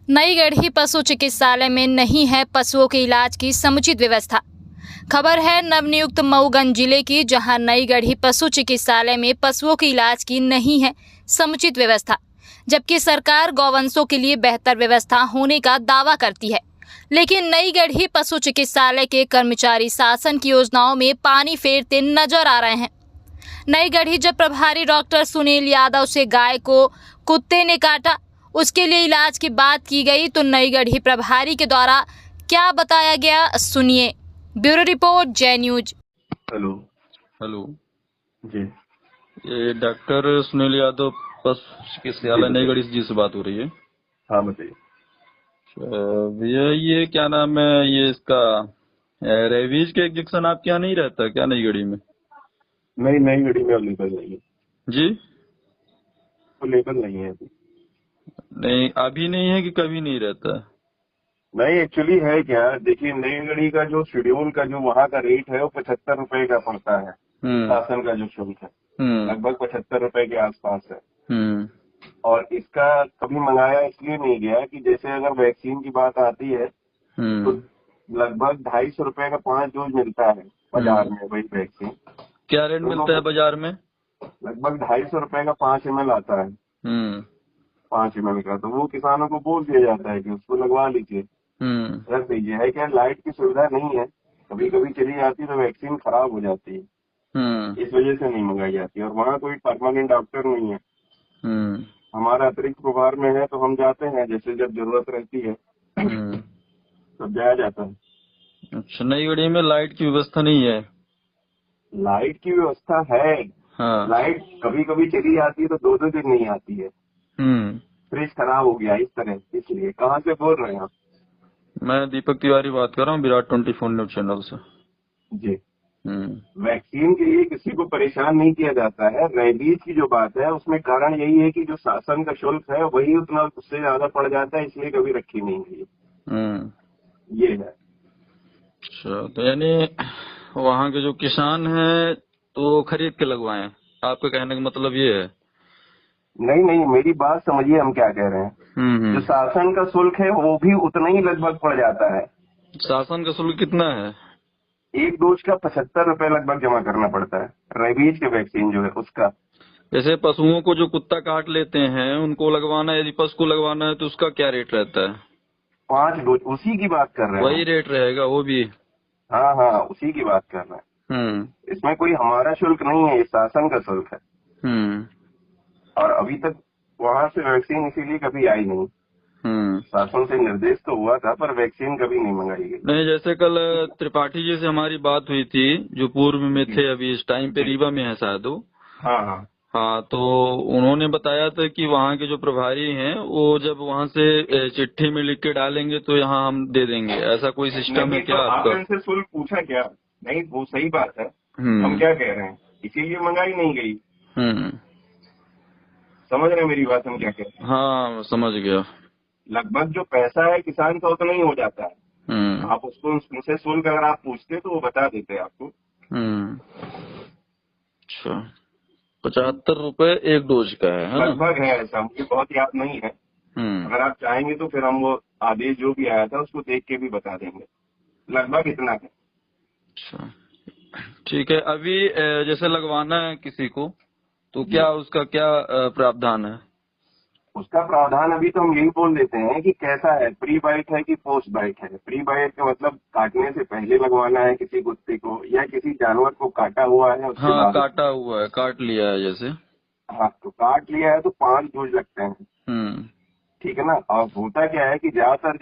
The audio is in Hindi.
नई गढ़ी पशु चिकित्सालय में नहीं है पशुओं के इलाज की समुचित व्यवस्था। खबर है नवनियुक्त मऊगंज जिले की, जहां नई गढ़ी पशु चिकित्सालय में पशुओं के इलाज की नहीं है समुचित व्यवस्था, जबकि सरकार गौवंशों के लिए बेहतर व्यवस्था होने का दावा करती है। लेकिन नई गढ़ी पशु चिकित्सालय के कर्मचारी शासन की योजनाओं में पानी फेरते नजर आ रहे हैं। नई गढ़ी जब प्रभारी डॉक्टर सुनील यादव से गाय को कुत्ते ने काटा, उसके लिए इलाज की बात की गई, तो नई गढ़ी प्रभारी के द्वारा क्या बताया गया, सुनिए। ब्यूरो रिपोर्ट, जय न्यूज। हेलो। हेलो जी ये डॉक्टर सुनील यादव पशु चिकित्सालय नई गढ़ी जी से बात हो रही है। हाँ बताइए। भैया ये क्या नाम है, ये इसका रेबीज के इंजेक्शन आपके यहाँ नहीं रहता क्या नई गढ़ी में? नहीं, नई गढ़ी में अवेलेबल नहीं है। जी अवेलेबल नहीं है अभी। नहीं, अभी नहीं है कि कभी नहीं रहता? नहीं, एक्चुअली है क्या, देखिए नई गढ़ी का जो शेड्यूल का जो वहाँ का रेट है वो 75 रुपए का पड़ता है। शासन का जो शुल्क है लगभग 75 रुपए के आसपास है। और इसका कभी मंगाया इसलिए नहीं गया कि जैसे अगर वैक्सीन की बात आती है तो लगभग 250 रुपए का 5 डोज मिलता है बाजार में। वही वैक्सीन क्या रेट मिलता है बाजार में? लगभग 250 रुपए का 5 ml आता है। 5 ml का, तो वो किसानों को बोल दिया जाता है कि उसको लगवा लीजिए, रख दीजिए। है क्या, लाइट की सुविधा नहीं है, कभी कभी चली जाती है तो वैक्सीन खराब हो जाती है, इस वजह से नहीं मंगाई जाती। और वहाँ कोई परमानेंट डॉक्टर नहीं है, हमारा अतिरिक्त प्रभार में है, तो हम जाते हैं जैसे जब जरूरत रहती है तब जाया जाता है। अच्छा, नई गढ़ी में लाइट की व्यवस्था नहीं है? लाइट की व्यवस्था है। हाँ। लाइट कभी कभी चली जाती है तो 2-2 दिन नहीं आती है। फ्रिज खराब हो गया इस तरह, इसलिए। कहाँ से बोल रहे हैं आप? मैं दीपक तिवारी बात कर रहा हूँ, विराट 24 न्यूज चैनल से। जी। वैक्सीन के लिए किसी को परेशान नहीं किया जाता है। रेबीज की जो बात है उसमें कारण यही है कि जो शासन का शुल्क है वही उतना उससे ज्यादा पड़ जाता है, इसलिए कभी रखी नहीं गई। ये है। अच्छा, तो यानी वहाँ के जो किसान हैं तो खरीद के लगवाएं, आपके कहने का मतलब ये है? नहीं नहीं, मेरी बात समझिए, हम क्या कह रहे हैं। जो शासन का शुल्क है वो भी उतना ही लगभग पड़ जाता है। शासन का शुल्क कितना है? एक डोज का 75 रुपए लगभग जमा करना पड़ता है, रेबीज के वैक्सीन जो है उसका। जैसे पशुओं को जो कुत्ता काट लेते हैं उनको लगवाना है, यदि पशु को लगवाना है तो उसका क्या रेट रहता है? 5 डोज, उसी की बात कर रहे हैं। वही रेट रहेगा वो भी? हाँ हाँ, उसी की बात कर रहे हैं। इसमें कोई हमारा शुल्क नहीं है, ये शासन का शुल्क है। और अभी तक वहाँ से वैक्सीन इसीलिए कभी आई नहीं। शासन से निर्देश तो हुआ था पर वैक्सीन कभी नहीं मंगाई गई। नहीं, जैसे कल त्रिपाठी जी से हमारी बात हुई थी, जो पूर्व में थे, अभी इस टाइम पे रीवा में है शायद वो। हाँ, तो उन्होंने बताया था कि वहाँ के जो प्रभारी हैं वो जब वहाँ से चिट्ठी में लिख के डालेंगे तो यहाँ हम दे देंगे, ऐसा कोई सिस्टम है क्या तो आपका? आपने से शुल्क पूछा क्या? नहीं, वो सही बात है। हम क्या कह रहे हैं, इसीलिए मंगाई नहीं गई। समझ रहे मेरी बात, हम क्या कह रहे हैं? हाँ, समझ गया। लगभग जो पैसा है किसान का उतना ही हो जाता है। आप उसको उनसे शुल्क अगर आप पूछते तो वो बता देते आपको। अच्छा, 75 रुपए एक डोज का है लगभग है ऐसा, मुझे बहुत याद नहीं है। अगर आप चाहेंगे तो फिर हम वो आदेश जो भी आया था उसको देख के भी बता देंगे, लगभग इतना है। अच्छा, ठीक है। अभी जैसे लगवाना है किसी को तो क्या उसका क्या प्रावधान है? उसका प्रावधान अभी तो हम यही बोल देते हैं कि कैसा है, प्री बाइट है कि पोस्ट बाइट है। प्री बाइट का मतलब काटने से पहले लगवाना है किसी कुत्ते को, या किसी जानवर को काटा हुआ है उसके बाद। काटा हुआ है, काट लिया है जैसे। हाँ, तो काट लिया है तो 5 डोज लगते हैं। ठीक है ना। और होता क्या है कि ज्यादातर